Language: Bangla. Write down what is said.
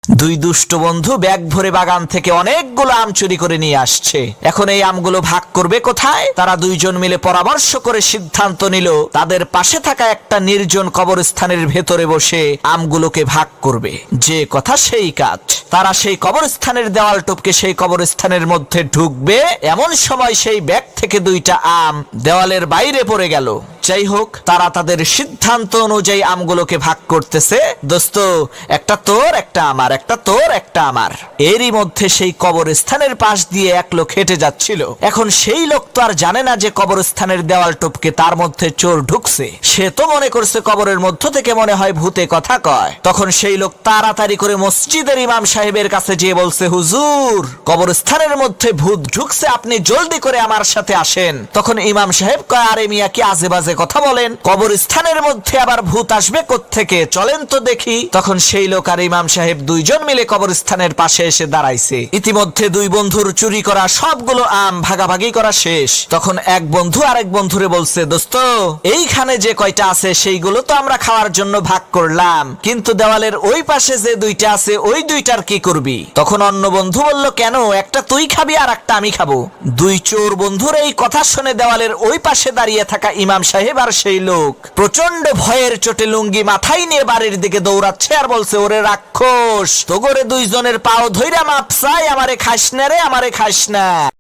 দুই দুষ্ট বন্ধু ব্যাগ ভরে বাগান থেকে অনেকগুলো আম চুরি করে নিয়ে আসছে। এখন এই আমগুলো ভাগ করবে কোথায়? তারা দুইজন মিলে পরামর্শ করে সিদ্ধান্ত নিল তাদের পাশে থাকা একটা নির্জন কবরস্থানের ভেতরে বসে আমগুলোকে ভাগ করবে। যে কথা সেই কাজ। তারা সেই কবরস্থানের দেওয়াল টপকে সেই কবরস্থানের মধ্যে ঢুকবে, এমন সময় সেই ব্যাগ থেকে দুইটা আম দেওয়ালের বাইরে পড়ে গেল। যাই হোক, তারা তাদের সিদ্ধান্ত অনুযায়ী আমগুলোকে ভাগ করতেছে। দোস্ত, একটা তোর একটা আমার, একটা তোর একটা আমার। এরই মধ্যে সেই কবরস্থানের পাশ দিয়ে এক লোক হেঁটে যাচ্ছিল। এখন সেই লোক তো আর জানে না যে কবরস্থানের দেওয়াল টপকে তার মধ্যে চোর ঢুকছে। সে তো মনে করছে কবরের মধ্য থেকে মনে হয় ভূতে কথা কয়। তখন সেই লোক তাড়াতাড়ি করে মসজিদের ইমাম সাহেবের কাছে যেয়ে বলছে, হুজুর, কবরস্থানের মধ্যে ভূত ঢুকছে, আপনি জলদি করে আমার সাথে আসেন। তখন ইমাম সাহেব কয়, আরে মিয়া, কি আজে বাজে কথা বলেন, কবরস্থানের মধ্যে আবার ভূত আসবে কোত্থেকে, চলেন তো দেখি। তখন সেই লোক আর ইমাম সাহেব দুইজন মিলে কবরস্থানের পাশে এসে দাঁড়াইছে। ইতিমধ্যে দুই বন্ধুর চুরি করা সবগুলো আম ভাগাভাগি করা শেষ। তখন এক বন্ধু আরেক বন্ধুরে বলছে, দোস্ত, এইখানে যে কয়টা আছে সেইগুলো তো আমরা খাওয়ার জন্য ভাগ করলাম, কিন্তু দেওয়ালের ওই পাশে যে দুইটা আছে ওই দুইটার কি করবি? তখন অন্য বন্ধু বলল, কেন, একটা তুই খাবি আর একটা আমি খাবো। দুই চোর বন্ধুর এই কথা শুনে দেওয়ালের ওই পাশে দাঁড়িয়ে থাকা ইমাম সাহেব আর সেই লোক প্রচন্ড ভয়ের চোটে লুঙ্গি মাথায় নিয়ে বাড়ির দিকে দৌড়াচ্ছে আর বলছে, ওরে রাক্ষস, তোগরে দুইজনের পাও ধইরা মাপ চাই, আমারে খাস না রে, আমারে খাস না।